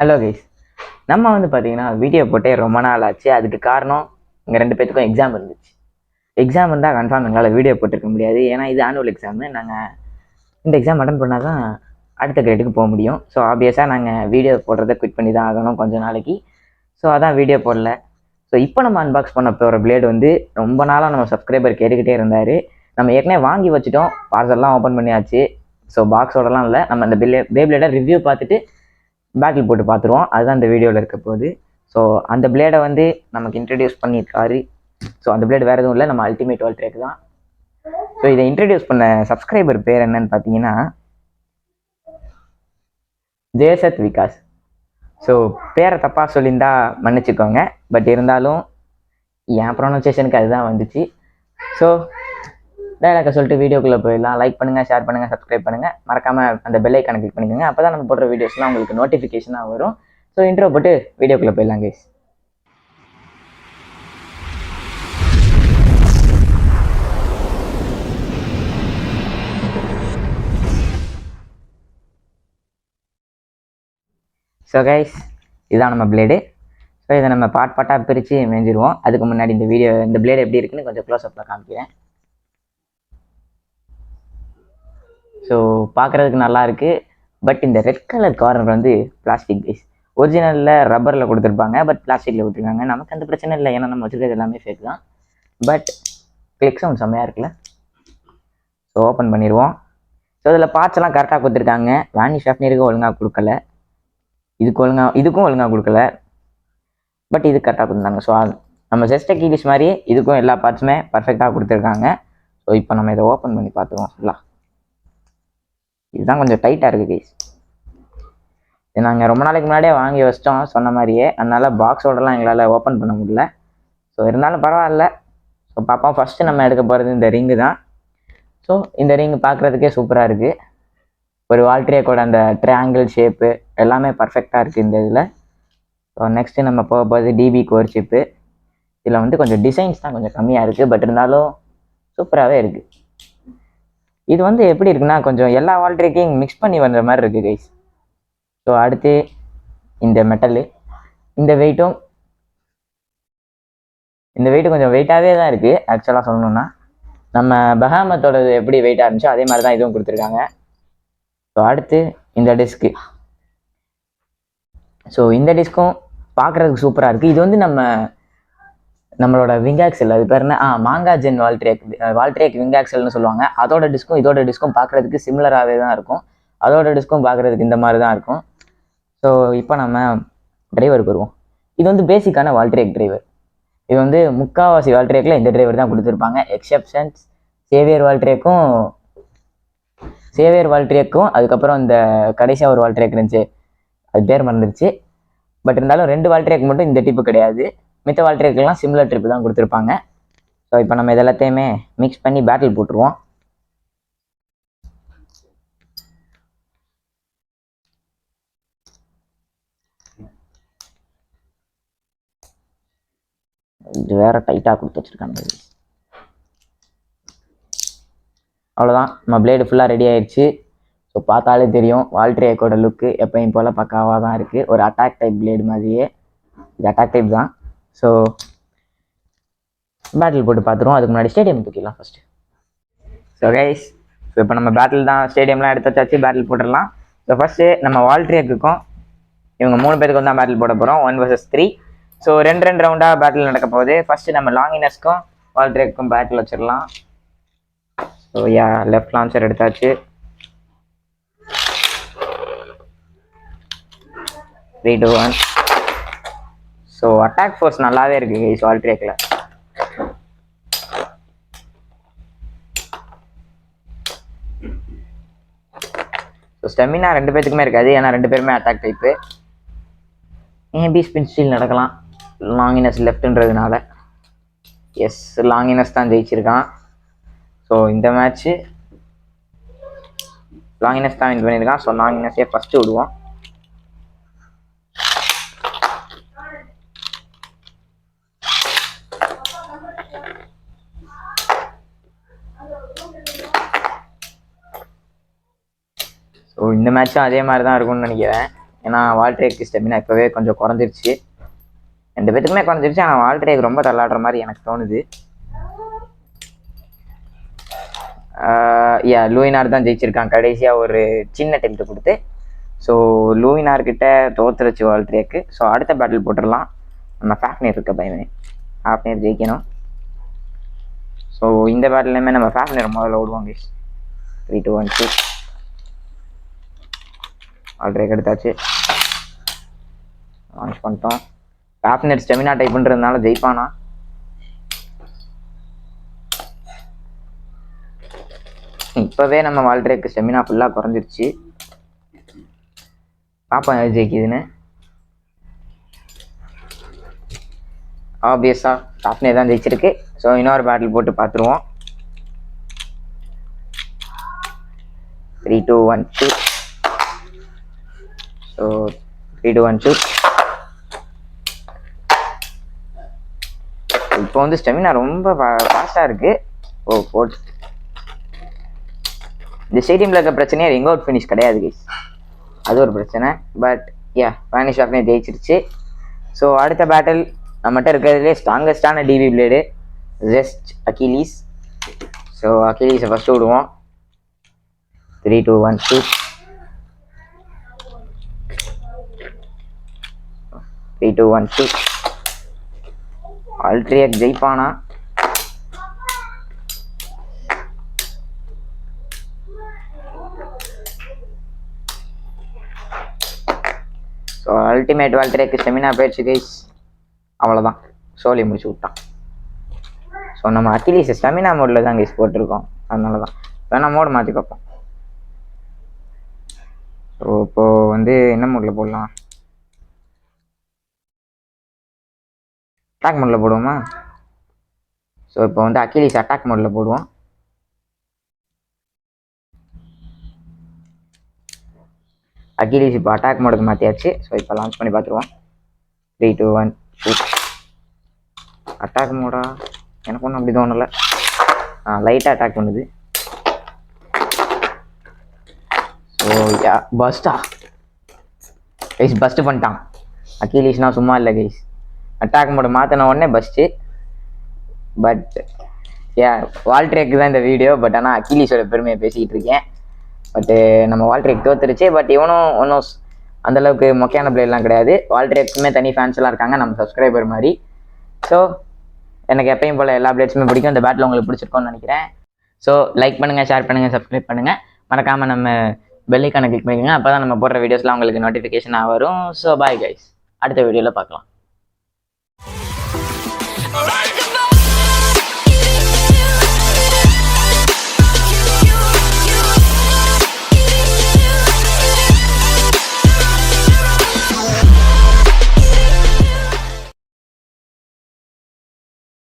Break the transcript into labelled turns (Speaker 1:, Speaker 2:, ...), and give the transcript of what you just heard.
Speaker 1: Hello guys, நம்ம பார்த்தீங்கன்னா video போட்டே ரொம்ப நாள் ஆச்சு. அதுக்கு காரணம் எங்கள் 2 பேத்துக்கும் எக்ஸாம் இருந்துச்சு. எக்ஸாம் இருந்தால் கன்ஃபார்ம் எங்களால் வீடியோ போட்டிருக்க முடியாது. ஏன்னா இது ஆனுவல் எக்ஸாமு. நாங்கள் இந்த எக்ஸாம் அட்டன் பண்ணால் தான் அடுத்த கிரேடுக்கு போக முடியும். ஸோ ஆப்வியஸாக நாங்கள் வீடியோ போடுறதை குவிட் பண்ணி தான் ஆகணும் கொஞ்சம் நாளைக்கு. ஸோ அதான் வீடியோ போடல. ஸோ இப்போ நம்ம அன்பாக்ஸ் பண்ண போகிற பிளேடு ரொம்ப நாளாக நம்ம சப்ஸ்கிரைபர் கேட்டுக்கிட்டே இருந்தார். நம்ம ஏற்கனவே வாங்கி வச்சுட்டோம், பார்சல்லாம் ஓப்பன் பண்ணியாச்சு. ஸோ பாக்ஸோடலாம் இல்லை, நம்ம அந்த பிளேடை ரிவ்யூ பார்த்துட்டு பேட்டில் போட்டு பார்த்துருவோம். அதுதான் இந்த வீடியோவில் இருக்க போகுது. ஸோ அந்த பிளேடை நமக்கு இன்ட்ரடியூஸ் பண்ணியிருக்காரு. ஸோ அந்த பிளேடு வேறு எதுவும் இல்லை, நம்ம அல்டிமேட் வால்ட்ரேக் தான். ஸோ இதை இன்ட்ரடியூஸ் பண்ண சப்ஸ்கிரைபர் பேர் என்னன்னு பார்த்தீங்கன்னா ஜெயசத் விகாஸ். ஸோ பேரை தப்பாக சொல்லியிருந்தா மன்னிச்சுக்கோங்க, பட் இருந்தாலும் என் ப்ரொனன்சியேஷனுக்கு அதுதான் வந்துச்சு. ஸோ டைலாக சொல்லிட்டு வீடியோக்குள்ளே போயிடலாம். லைக் பண்ணுங்கள், ஷேர் பண்ணுங்கள், சப்ஸ்கிரைப் பண்ணுங்கள், மறக்காமல் அந்த பெல் ஐக்கானை கிளிக் பண்ணிக்கோங்க. அப்போ தான் நம்ம போடுற வீடியோஸ்லாம் உங்களுக்கு நோட்டிஃபிகேஷனாக வரும். ஸோ இன்ட்ரோ போட்டு வீடியோக்குள்ளே போயிடலாம் கைஸ். ஸோ கைஸ், இதுதான் நம்ம பிளேடு. ஸோ இதை நம்ம பார்ட்டாக பிரித்து மேஞ்சிருவோம். அதுக்கு முன்னாடி இந்த பிளேடு எப்படி இருக்குன்னு கொஞ்சம் க்ளோஸ்அப்பில் காமிக்கிறேன். ஸோ பார்க்குறதுக்கு நல்லா இருக்குது. பட் இந்த red colour corner plastic guys. ஒரிஜினலில் ரப்பரில் கொடுத்துருப்பாங்க, பட் பிளாஸ்டிக்கில் கொடுத்துருக்காங்க. நமக்கு அந்த பிரச்சனை இல்லை, ஏன்னா நம்ம வச்சுருக்கிறது எல்லாமே ஃபேக் தான். பட் கிளிக் சவுண்ட் செம்மையாக இருக்குல்ல. ஸோ ஓப்பன் பண்ணிடுவோம். ஸோ இதில் பார்ட்ஸ்லாம் கரெக்டாக கொடுத்துருக்காங்க. வேனி ஷாஃப்னருக்கு ஒழுங்காக கொடுக்கல, இதுக்கும் ஒழுங்காக கொடுக்கல, பட் இது கரெக்டாக கொடுத்துருந்தாங்க. ஸோ நம்ம செஸ்ட கீலிஸ் மாதிரியே இதுக்கும் எல்லா பார்ட்ஸுமே பர்ஃபெக்டாக கொடுத்துருக்காங்க. ஸோ இப்போ நம்ம இதை ஓப்பன் பண்ணி பார்த்துருவோம் ஃபுல்லாக. இதுதான் கொஞ்சம் டைட்டாக இருக்குது கைஸ். இது நாங்கள் ரொம்ப நாளைக்கு முன்னாடியே வாங்கி வச்சிட்டோம் சொன்ன மாதிரியே, அதனால் பாக்ஸோடலாம் எங்களால் ஓப்பன் பண்ண முடியல. ஸோ இருந்தாலும் பரவாயில்ல. ஸோ பார்ப்போம். ஃபஸ்ட்டு நம்ம எடுக்க போகிறது இந்த ரிங்கு தான். ஸோ இந்த ரிங்கு பார்க்குறதுக்கே சூப்பராக இருக்குது. ஒரு வால்ட்ரேக்கோட அந்த ட்ரையாங்கிள் ஷேப்பு எல்லாமே பர்ஃபெக்டாக இருக்குது இந்த இதில். ஸோ நெக்ஸ்ட்டு நம்ம போக போகிறது டிபி கோர் சிப்பு. இதில் கொஞ்சம் டிசைன்ஸ் தான் கொஞ்சம் கம்மியாக இருக்குது, பட் இருந்தாலும் சூப்பராகவே இருக்குது. இது எப்படி இருக்குன்னா கொஞ்சம் எல்லா வால்ட்ரேக்கையும் மிக்ஸ் பண்ணி வந்த மாதிரி இருக்குது கைஸ். ஸோ அடுத்து இந்த மெட்டலு, இந்த வெயிட்டும் கொஞ்சம் வெயிட்டாகவே தான் இருக்குது. ஆக்சுவலாக சொல்லணுன்னா நம்ம பஹாமத்தோடது எப்படி வெயிட்டாக இருந்துச்சோ அதே மாதிரி தான் இதுவும் கொடுத்துருக்காங்க. ஸோ அடுத்து இந்த டிஸ்க்கு. ஸோ இந்த டிஸ்க்கும் பார்க்குறதுக்கு சூப்பராக இருக்குது. இது நம்மளோட விங்காக்சல், அது பேர் என்ன, மாங்கா ஜென் வால்ட்ரேக் விங்காக்சல்னு சொல்லுவாங்க. அதோட டிஸ்க்கும் இதோட டிஸ்க்கும் பார்க்குறதுக்கு சிமிலராகவே தான் இருக்கும். அதோட டிஸ்க்கும் பார்க்குறதுக்கு இந்த மாதிரி தான் இருக்கும். ஸோ இப்போ நம்ம டிரைவருக்கு வருவோம். இது பேசிக்கான வால்ட்ரேக் டிரைவர். இது முக்கால்வாசி வால்ட்ரேக்கில் இந்த டிரைவர் தான் கொடுத்துருப்பாங்க. எக்ஸெப்ஷன்ஸ் சேவியர் வால்ட்ரேக்கும் அதுக்கப்புறம் இந்த கடைசியாக ஒரு வால்ட்ரேக் இருந்துச்சு, அது பேர் மறந்துருச்சு. பட் இருந்தாலும் 2 வால்ட்ரேக் மட்டும் இந்த டிப்பு கிடையாது. மித்த வால்ட்ரேக்கெல்லாம் சிமிலர் ட்ரிப்பு தான் கொடுத்துருப்பாங்க. ஸோ இப்போ நம்ம இதெல்லாத்தையுமே மிக்ஸ் பண்ணி பேட்டில் போட்டுருவோம். இது வேற டைட்டாக கொடுத்து வச்சுருக்காங்க. அவ்வளோதான், நம்ம பிளேடு ஃபுல்லாக ரெடி ஆயிடுச்சு. ஸோ பார்த்தாலே தெரியும் வால்ட்ரேக்கோட லுக்கு எப்பயும் போல் பக்காவாக தான் இருக்குது. ஒரு அட்டாக் டைப் பிளேடு மாதிரியே, இது அட்டாக் டைப் தான். ஸோ பேட்டில் போட்டு பார்த்துருவோம். அதுக்கு முன்னாடி ஸ்டேடியம் தூக்கிடலாம் ஃபஸ்ட்டு. ஸோ கைஸ், ஸோ இப்போ நம்ம பேட்டில் தான், ஸ்டேடியம்லாம் எடுத்து வச்சாச்சு, பேட்டில் போட்டுடலாம். ஸோ ஃபஸ்ட்டு நம்ம வால்ட்ரேக்குக்கும் இவங்க 3 பேருக்கு தான் பேட்டில் போட போகிறோம், 1 vs 3. ஸோ 2 ரவுண்டாக பேட்டில் நடக்க போகுது. ஃபஸ்ட்டு நம்ம லாங்கினஸ்க்கும் வால்ட்ரேக்கும் பேட்டில் வச்சிடலாம். ஸோ லெஃப்ட் லான்ச்சர் எடுத்தாச்சு. 3, 2, 1. ஸோ அட்டாக் ஃபோர்ஸ் நல்லாவே இருக்கு கைஸ் வால்ட்ரேக்கில். ஸோ ஸ்டெமினா 2 பேத்துக்குமே இருக்காது, ஏன்னா 2 பேருமே attack type. Maybe spin steel நடக்கலாம், லாங்கினஸ் லெஃப்ட்ன்றதுனால. எஸ், லாங்கினஸ் தான் ஜெயிச்சிருக்கான். ஸோ இந்த மேட்ச்சு லாங்கினஸ் தான் வின் பண்ணியிருக்கான். ஸோ லாங்கினஸே ஃபஸ்ட்டு விடுவோம். ஸோ இந்த மேட்சும் அதே மாதிரி தான் இருக்கும்னு நினைக்கிறேன். ஏன்னா வால்ட்ரேக்கு ஸ்டெமினா இப்போவே கொஞ்சம் குறைஞ்சிருச்சு, 2 பேத்துக்குமே குறைஞ்சிருச்சு. ஆனால் வால்ட்ரேக்கு ரொம்ப தள்ளாடுற மாதிரி எனக்கு தோணுது. லூயினார் தான் ஜெயிச்சிருக்கான் கடைசியாக ஒரு சின்ன டெம்ப்ட் கொடுத்து. ஸோ லூயினார்கிட்ட தோத்துருச்சு வால்ட்ரேக்கு. ஸோ அடுத்த பேட்டில் போட்டுடலாம். நம்ம ஃபேஃப்னேர் இருக்க பயமே, ஃபேஃப்னேர் ஜெயிக்கணும். ஸோ இந்த பேட்டிலுமே நம்ம ஃபேஃப்னேர் முதல்ல ஓடுவாங்க. 3 2 1 2 வால்ட்ரேக் எடுத்தாச்சு, லான்ச் பண்ணிட்டோம். ஃபேஃப்னேர் ஸ்டெமினா டைப் பண்ணுறதுனால ஜெயிப்பானா? இப்போவே நம்ம வால்ட்ரேக்கு ஸ்டெமினா ஃபுல்லாக குறைஞ்சிருச்சு. பார்ப்போம் எது ஜெயிக்குதுன்னு. ஆப்வியஸாக ஃபேஃப்னேர் தான் ஜெயிச்சிருக்கு. ஸோ இன்னொரு பேட்டில் போட்டு பார்த்துருவோம். 3 2 1 2 ஸோ 3 2 1 2. இப்போ வந்து ஸ்டெமினா ரொம்ப ஃபாஸ்ட்டாக இருக்குது. போட்டு இந்த ஸ்டேடியமில் இருக்க பிரச்சனையே ரிங் அவுட் ஃபினிஷ் கிடையாது கைஸ், அது ஒரு பிரச்சனை. பட் ஸ்பானிஷ் ஃபேஃப்னேர் ஜெயிச்சிருச்சு. ஸோ அடுத்த பேட்டில் நம்மகிட்ட இருக்கிறதுலே ஸ்ட்ராங்கஸ்டான DB blade Zest Achilles. So அகிலீஸை ஃபஸ்ட்டு விடுவோம். 3 2 1 2 3 2 1 2. வால்ட்ரேக் ஜெயிப்பானா? ஸோ அல்டிமேட் வால்ட்ரேக்கு ஸ்டெமினா போயிடுச்சு கைஸ், அவ்வளோதான், சோலி முடிச்சு விட்டான். ஸோ நம்ம அகிலீஸ் ஸ்டெமினா மோடில் தான் கைஸ் போட்டிருக்கோம், அதனால தான். வேணா மோடு மாற்றி பார்ப்போம். ஸோ இப்போது வந்து என்ன மோடில் போடலாம்? அட்டாக் மோடில் போடுவோமா? ஸோ இப்போ வந்து அகிலீஸ் அட்டாக் மோடில் போடுவோம். அகிலீஸ் இப்போ அட்டாக் மோடுக்கு மாற்றியாச்சு. ஸோ இப்போ லான்ச் பண்ணி பார்த்துருவோம். 3 2 1 2. அட்டாக் மோடா? எனக்கு ஒன்றும் அப்படி தோணலை. லைட்டாக அட்டாக் பண்ணுது. ஸோ பஸ்டா கைஸ், பஸ்ட்டு பண்ணிட்டான் அகிலீஸ்னா சும்மா இல்லை கைஸ். அட்டாக் மோடு மாற்றின உடனே பஸ்ட்டு. பட் வால்ட்ரேக்கு தான் இந்த வீடியோ. பட் ஆனால் அகிலீஸோட பெருமையை பேசிக்கிட்டு இருக்கேன். பட்டு நம்ம வால்ட்ரேக் தோத்துருச்சு. பட் இவனும் ஒன்றும் அந்தளவுக்கு மொக்கையான பிளேயர்லாம் கிடையாது. வால்ட்ரேக்குமே தனி ஃபேன்ஸ்லாம் இருக்காங்க நம்ம சப்ஸ்கிரைபர் மாதிரி. ஸோ எனக்கு எப்பயும் போல் எல்லா பிளேட்ஸுமே பிடிக்கும். இந்த பேட்டில் உங்களுக்கு பிடிச்சிருக்கோன்னு நினைக்கிறேன். ஸோ லைக் பண்ணுங்கள், ஷேர் பண்ணுங்கள், சப்ஸ்கிரைப் பண்ணுங்கள். மறக்காமல் நம்ம பெல் ஐக்கானை கிளிக் பண்ணிக்கோங்க. அப்போ தான் நம்ம போடுற வீடியோஸ்லாம் உங்களுக்கு நோட்டிஃபிகேஷனாக வரும். ஸோ பாய் கைஸ், அடுத்த வீடியோவில் பார்க்கலாம்.